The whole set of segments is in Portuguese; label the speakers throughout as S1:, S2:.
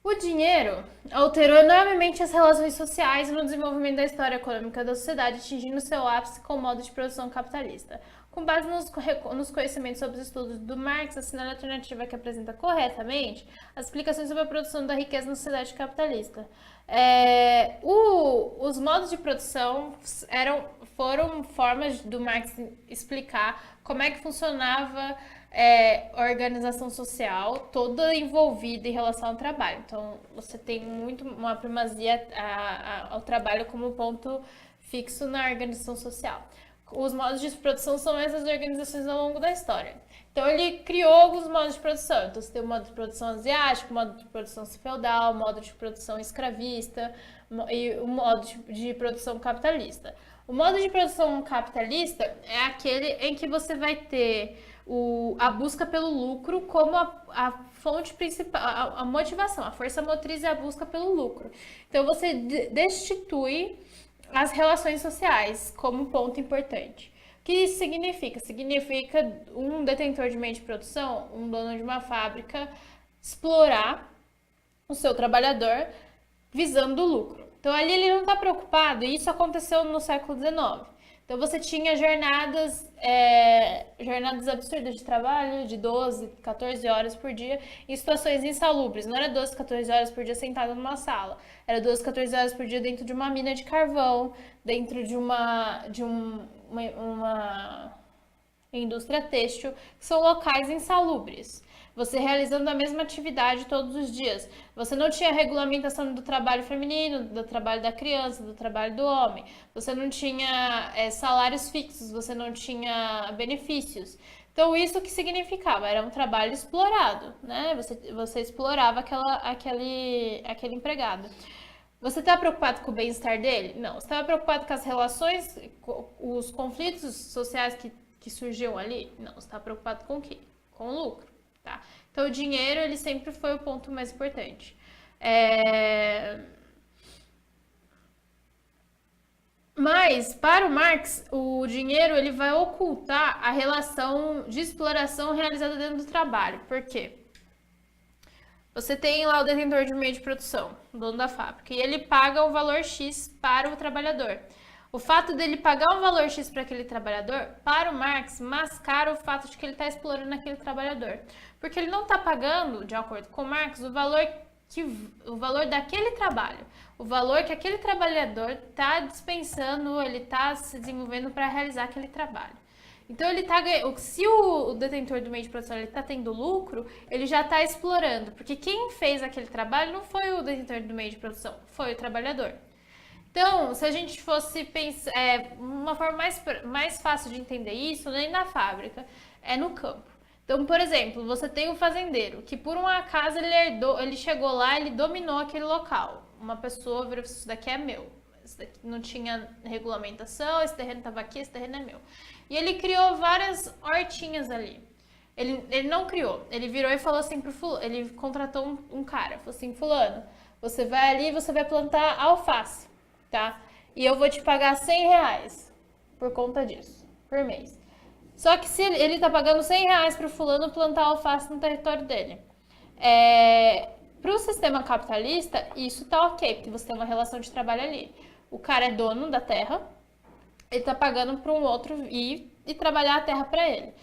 S1: O dinheiro alterou enormemente as relações sociais no desenvolvimento da história econômica da sociedade, atingindo seu ápice com o modo de produção capitalista. Com base nos conhecimentos sobre os estudos do Marx, a sinal alternativa que apresenta corretamente as explicações sobre a produção da riqueza na sociedade capitalista. Os modos de produção foram formas do Marx explicar como é que funcionava a organização social toda envolvida em relação ao trabalho. Então, você tem muito uma primazia ao trabalho como ponto fixo na organização social. Os modos de produção são essas organizações ao longo da história. Então ele criou alguns modos de produção. Então você tem o modo de produção asiático, o modo de produção feudal, o modo de produção escravista e o modo de produção capitalista. O modo de produção capitalista é aquele em que você vai ter a busca pelo lucro como a fonte principal, a motivação, a força motriz é a busca pelo lucro. Então você destitui as relações sociais como ponto importante. O que isso significa? Significa um detentor de meio de produção, um dono de uma fábrica, explorar o seu trabalhador visando o lucro. Então ali ele não está preocupado, e isso aconteceu no século XIX. Então você tinha jornadas absurdas de trabalho, de 12, 14 horas por dia, em situações insalubres. Não era 12, 14 horas por dia sentado numa sala. Era 12, 14 horas por dia dentro de uma mina de carvão, dentro de uma indústria têxtil, que são locais insalubres. Você realizando a mesma atividade todos os dias. Você não tinha regulamentação do trabalho feminino, do trabalho da criança, do trabalho do homem. Você não tinha salários fixos, você não tinha benefícios. Então, isso que significava? Era um trabalho explorado, né? Você explorava aquele empregado. Você está preocupado com o bem-estar dele? Não. Você estava preocupado com as relações, com os conflitos sociais que surgiam ali? Não. Você está preocupado com o quê? Com o lucro. Tá? Então, o dinheiro, ele sempre foi o ponto mais importante. Mas, para o Marx, o dinheiro ele vai ocultar a relação de exploração realizada dentro do trabalho. Por quê? Você tem lá o detentor de meio de produção, o dono da fábrica, e ele paga um valor X para o trabalhador. O fato dele pagar um valor X para aquele trabalhador, para o Marx, mascara o fato de que ele está explorando aquele trabalhador. Porque ele não está pagando, de acordo com o Marx, o valor daquele trabalho. O valor que aquele trabalhador está dispensando, ele está se desenvolvendo para realizar aquele trabalho. Então ele tá ganhando. Se o detentor do meio de produção está tendo lucro, ele já está explorando. Porque quem fez aquele trabalho não foi o detentor do meio de produção, foi o trabalhador. Então, se a gente fosse pensar, uma forma mais fácil de entender isso, nem na fábrica, é no campo. Então, por exemplo, você tem um fazendeiro que por um acaso ele chegou lá, ele dominou aquele local. Uma pessoa virou: isso daqui é meu. Isso daqui não tinha regulamentação, esse terreno estava aqui, esse terreno é meu. E ele criou várias hortinhas ali. Ele não criou, ele virou e falou assim pro fulano, ele contratou um cara, falou assim: fulano, você vai ali e você vai plantar alface, tá? E eu vou te pagar R$ 100 por conta disso, por mês. Só que se ele tá pagando R$ 100 pro fulano plantar alface no território dele. Para o sistema capitalista, isso tá ok, porque você tem uma relação de trabalho ali. O cara é dono da terra, ele tá pagando para um outro ir e trabalhar a terra para ele.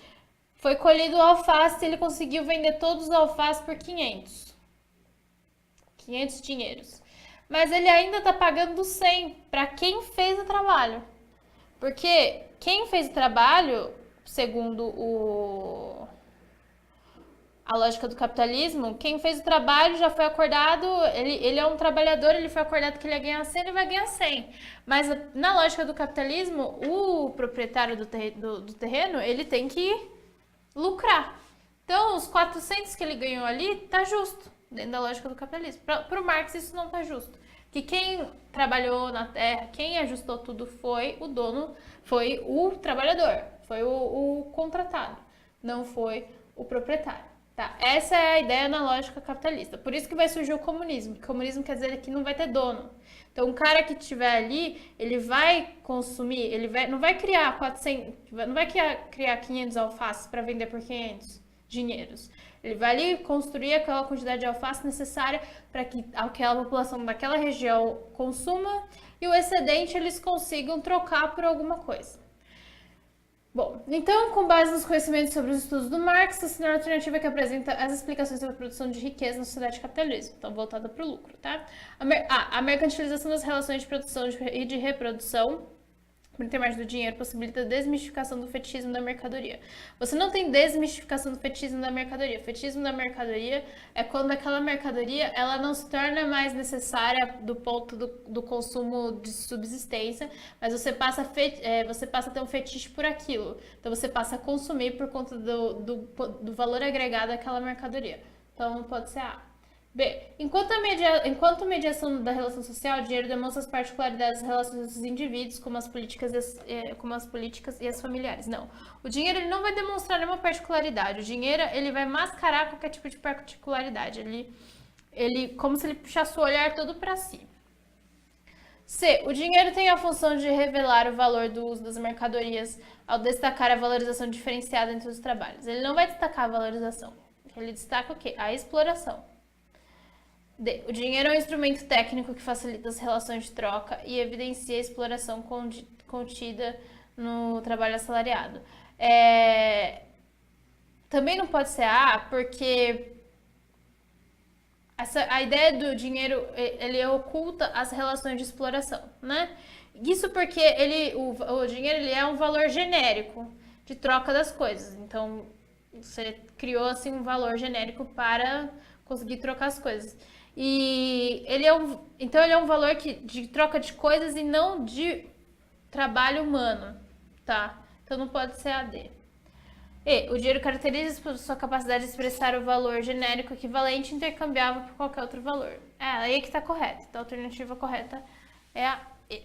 S1: Foi colhido o alface, ele conseguiu vender todos os alfaces por 500 dinheiros. Mas ele ainda tá pagando 100 para quem fez o trabalho. Porque quem fez o trabalho, segundo a lógica do capitalismo, quem fez o trabalho já foi acordado, ele é um trabalhador, ele foi acordado que ele ia ganhar 100, ele vai ganhar 100. Mas na lógica do capitalismo, o proprietário do terreno, ele tem que lucrar. Então, os 400 que ele ganhou ali, tá justo, dentro da lógica do capitalismo. Para o Marx, isso não tá justo. Que quem trabalhou na terra, quem ajustou tudo foi o dono, foi o trabalhador, foi o contratado, não foi o proprietário. Tá? Essa é a ideia na lógica capitalista. Por isso que vai surgir o comunismo. O comunismo quer dizer que não vai ter dono. Então, o cara que estiver ali, ele vai consumir, não vai criar 400, não vai criar 500 alfaces para vender por 500 dinheiros. Ele vai ali construir aquela quantidade de alface necessária para que aquela população daquela região consuma e o excedente eles consigam trocar por alguma coisa. Bom, então, com base nos conhecimentos sobre os estudos do Marx, a cenário alternativa que apresenta as explicações sobre a produção de riqueza na sociedade capitalista, então voltada para o lucro, tá? A mercantilização das relações de produção e de reprodução por intermédio do dinheiro possibilita a desmistificação do fetichismo da mercadoria. Você não tem desmistificação do fetichismo da mercadoria. O fetichismo da mercadoria é quando aquela mercadoria ela não se torna mais necessária do ponto do consumo de subsistência, mas você passa a ter um fetiche por aquilo. Então você passa a consumir por conta do valor agregado àquela mercadoria. Então pode ser A. B. Enquanto a mediação da relação social, o dinheiro demonstra as particularidades das relações dos indivíduos, como as políticas e as familiares. Não. O dinheiro ele não vai demonstrar nenhuma particularidade. O dinheiro ele vai mascarar qualquer tipo de particularidade. Ele como se ele puxasse o olhar todo para si. C. O dinheiro tem a função de revelar o valor do uso das mercadorias ao destacar a valorização diferenciada entre os trabalhos. Ele não vai destacar a valorização. Ele destaca o quê? A exploração. D. O dinheiro é um instrumento técnico que facilita as relações de troca e evidencia a exploração contida no trabalho assalariado. Também não pode ser A, porque a ideia do dinheiro, ele oculta as relações de exploração, né? Isso porque o dinheiro ele é um valor genérico de troca das coisas. Então, você criou assim um valor genérico para conseguir trocar as coisas. E ele é um valor de troca de coisas e não de trabalho humano, tá? Então não pode ser AD. E o dinheiro caracteriza por sua capacidade de expressar o valor genérico equivalente intercambiável por qualquer outro valor. Aí é que tá correto. Então a alternativa correta é a E.